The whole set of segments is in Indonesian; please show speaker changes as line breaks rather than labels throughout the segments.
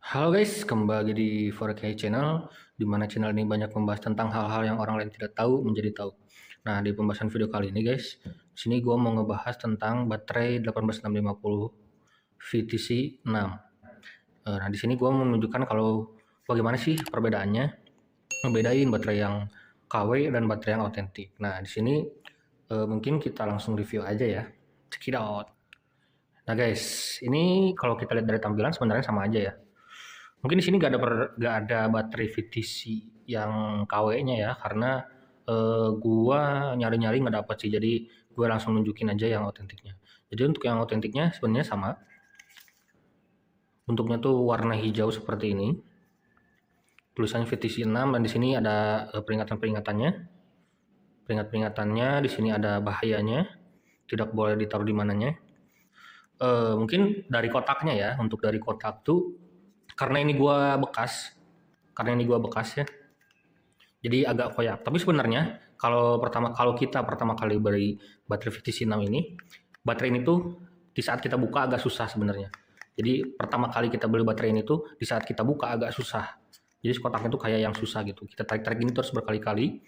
Halo guys, kembali lagi di 4K Channel, di mana channel ini banyak membahas tentang hal-hal yang orang lain tidak tahu menjadi tahu. Nah, di pembahasan video kali ini guys, di sini gue mau ngebahas tentang baterai 18650 VTC 6. Nah, di sini gue menunjukkan kalau bagaimana sih perbedaannya, ngebedain baterai yang KW dan baterai yang otentik. Nah, di sini mungkin kita langsung review aja ya. Check it out. Nah guys, ini kalau kita lihat dari tampilan sebenarnya sama aja ya. Mungkin di sini nggak ada baterai VTC yang KW-nya ya, karena gua nyari-nyari nggak dapet sih, jadi gue langsung nunjukin aja yang otentiknya. Jadi untuk yang otentiknya sebenarnya sama, bentuknya tuh warna hijau seperti ini, tulisannya VTC 6 dan di sini ada peringatan-peringatannya. Peringatannya di sini ada bahayanya, tidak boleh ditaruh di mananya. Mungkin dari kotaknya ya, untuk dari kotak tuh karena ini gua bekas, ya, jadi agak koyak. Tapi sebenarnya kalau kita pertama kali beli baterai VTC 6 ini, baterai ini tuh di saat kita buka agak susah sebenarnya. Jadi pertama kali kita beli baterai ini tuh di saat kita buka agak susah. Jadi kotaknya tuh kayak yang susah gitu. Kita tarik-tarik ini terus berkali-kali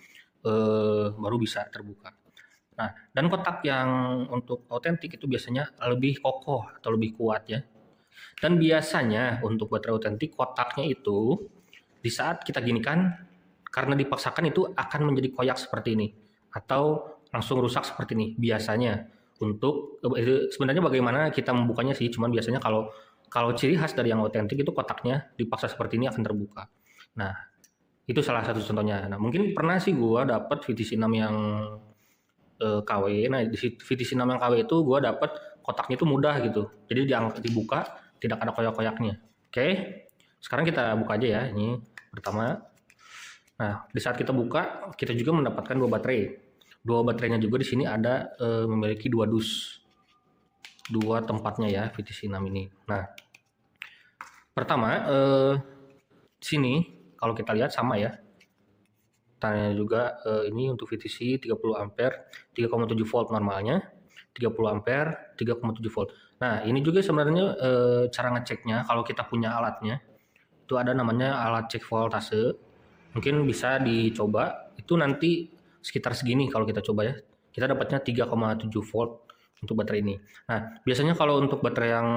baru bisa terbuka. Nah, dan kotak yang untuk otentik itu biasanya lebih kokoh atau lebih kuat ya. Dan biasanya untuk baterai otentik kotaknya itu di saat kita ginikan karena dipaksakan itu akan menjadi koyak seperti ini atau langsung rusak seperti ini biasanya. Untuk sebenarnya bagaimana kita membukanya sih, cuman biasanya kalau kalau ciri khas dari yang otentik itu kotaknya dipaksa seperti ini akan terbuka. Nah, itu salah satu contohnya. Nah, mungkin pernah sih gua dapat VTC 6 yang KW. Nah, di VTC 6 yang KW itu gue dapet kotaknya itu mudah gitu. Jadi diangkat dibuka, tidak ada koyak-koyaknya. Oke, sekarang kita buka aja ya. Ini pertama. Nah, di saat kita buka, kita juga mendapatkan dua baterai. Dua baterainya juga di sini ada memiliki dua dus. Dua tempatnya ya, VTC 6 ini. Nah, pertama, sini kalau kita lihat sama ya. Tanya juga ini untuk VTC 30 ampere, 3,7 volt normalnya, 30 ampere, 3,7 volt. Nah, ini juga sebenarnya cara ngeceknya kalau kita punya alatnya. Itu ada namanya alat cek voltase. Mungkin bisa dicoba. Itu nanti sekitar segini kalau kita coba ya. Kita dapatnya 3,7 volt untuk baterai ini. Nah, biasanya kalau untuk baterai yang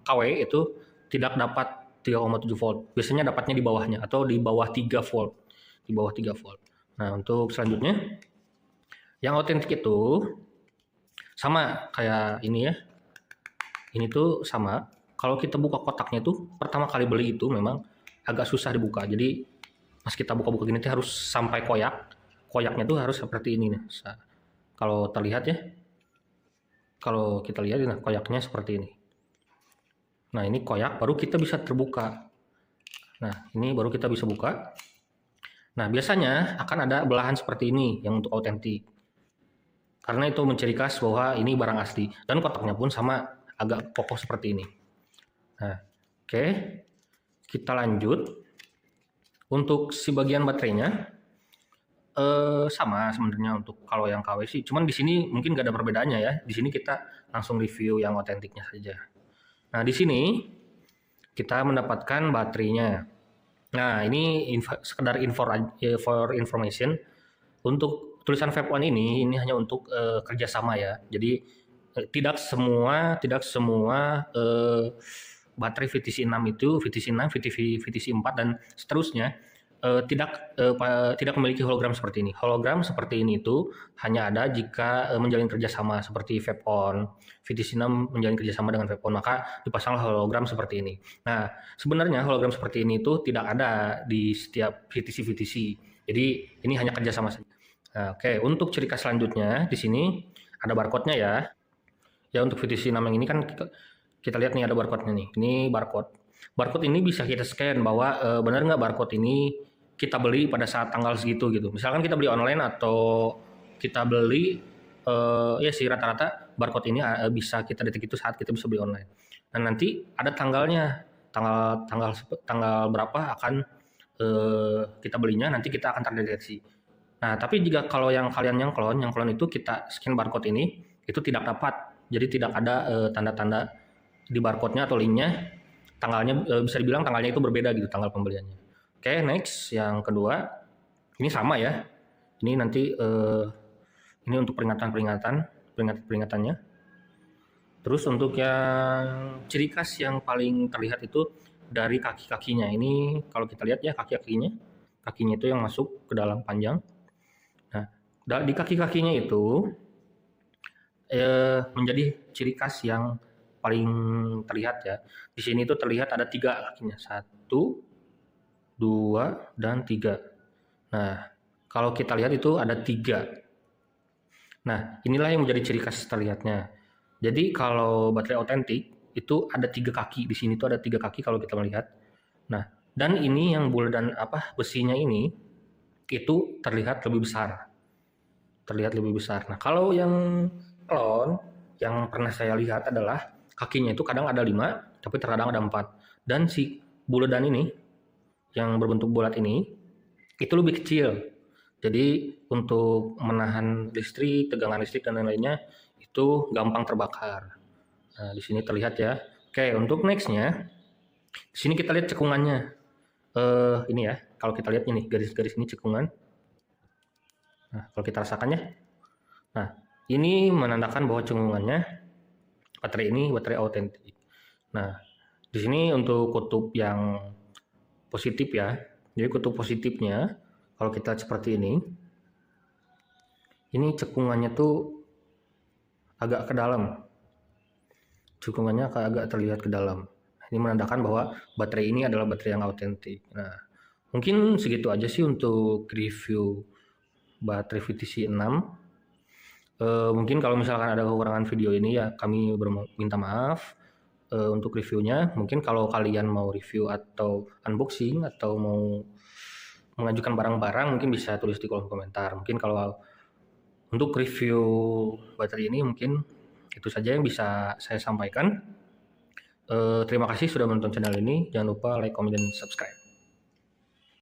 KW itu tidak dapat 3,7 volt. Biasanya dapatnya di bawahnya atau di bawah 3 volt. Di bawah 3 volt. Nah, untuk selanjutnya yang otentik itu sama kayak ini ya. Ini tuh sama. Kalau kita buka kotaknya tuh pertama kali beli itu memang agak susah dibuka. Jadi pas kita buka-buka gini tuh harus sampai koyak. Koyaknya tuh harus seperti ini nih. Kalau terlihat ya. Kalau kita lihat nah koyaknya seperti ini. Nah, ini koyak baru kita bisa terbuka. Nah, ini baru kita bisa buka. Nah, biasanya akan ada belahan seperti ini yang untuk otentik. Karena itu menciri khas bahwa ini barang asli. Dan kotaknya pun sama agak kokoh seperti ini. Nah, oke. Kita lanjut. Untuk si bagian baterainya sama sebenarnya untuk kalau yang KW sih. Cuman di sini mungkin nggak ada perbedaannya ya. Di sini kita langsung review yang otentiknya saja. Nah, di sini kita mendapatkan baterainya. Nah, ini sekedar for information. Untuk tulisan Vape One ini hanya untuk kerjasama ya. Jadi tidak semua baterai VTC 6 itu VTC 6, VTC 4 dan seterusnya tidak memiliki hologram seperti ini. Hologram seperti ini itu hanya ada jika menjalin kerjasama seperti Vape On. VTC 6 menjalin kerjasama dengan Vape On, maka dipasanglah hologram seperti ini. Nah, sebenarnya hologram seperti ini itu tidak ada di setiap VTC. Jadi ini hanya kerjasama saja. Nah, oke, untuk ciri khas selanjutnya di sini ada barcode-nya ya. Ya, untuk VTC 6 yang ini kan kita lihat nih ada barcode-nya nih. Ini barcode. Barcode ini bisa kita scan bahwa benar nggak barcode ini kita beli pada saat tanggal segitu gitu. Misalkan kita beli online atau kita beli ya sih rata-rata barcode ini bisa kita detek itu saat kita bisa beli online. Dan nanti ada tanggalnya, tanggal berapa akan kita belinya, nanti kita akan terdeteksi. Nah, tapi jika kalau yang kalian yang klon itu kita scan barcode ini itu tidak dapat. Jadi tidak ada tanda-tanda di barcode-nya atau link-nya tanggalnya bisa dibilang tanggalnya itu berbeda gitu, tanggal pembeliannya. Oke, next yang kedua, ini sama ya. Ini nanti ini untuk peringatannya. Terus untuk yang ciri khas yang paling terlihat itu dari kaki-kakinya. Ini kalau kita lihat ya kakinya itu yang masuk ke dalam panjang. Nah, di kaki-kakinya itu menjadi ciri khas yang paling terlihat ya. Di sini tuh terlihat ada 3 kakinya, 1, 2, dan 3. Nah, kalau kita lihat itu ada 3. Nah, inilah yang menjadi ciri khas terlihatnya. Jadi kalau baterai otentik itu ada 3 kaki, di sini tuh ada 3 kaki kalau kita melihat. Nah, dan ini yang dan besinya ini itu terlihat lebih besar. Nah, kalau yang clone yang pernah saya lihat adalah kakinya itu kadang ada 5, tapi terkadang ada 4. Dan si buledan ini, yang berbentuk bulat ini, itu lebih kecil. Jadi untuk menahan listrik, tegangan listrik dan lain-lainnya itu gampang terbakar. Nah, di sini terlihat ya. Oke, untuk nextnya, di sini kita lihat cekungannya. Ini ya, kalau kita lihat ini garis-garis ini cekungan. Nah, kalau kita rasakan ya. Nah, ini menandakan bahwa cekungannya baterai ini baterai autentik. Nah, di sini untuk kutub yang positif ya. Jadi kutub positifnya kalau kita lihat seperti ini cekungannya tuh agak ke dalam. Cekungannya agak terlihat ke dalam. Ini menandakan bahwa baterai ini adalah baterai yang autentik. Nah, mungkin segitu aja sih untuk review baterai VTC 6. Mungkin kalau misalkan ada kekurangan video ini ya kami minta maaf untuk reviewnya. Mungkin kalau kalian mau review atau unboxing atau mau mengajukan barang-barang mungkin bisa tulis di kolom komentar. Mungkin kalau untuk review baterai ini mungkin itu saja yang bisa saya sampaikan. Terima kasih sudah menonton channel ini. Jangan lupa like, comment, dan subscribe.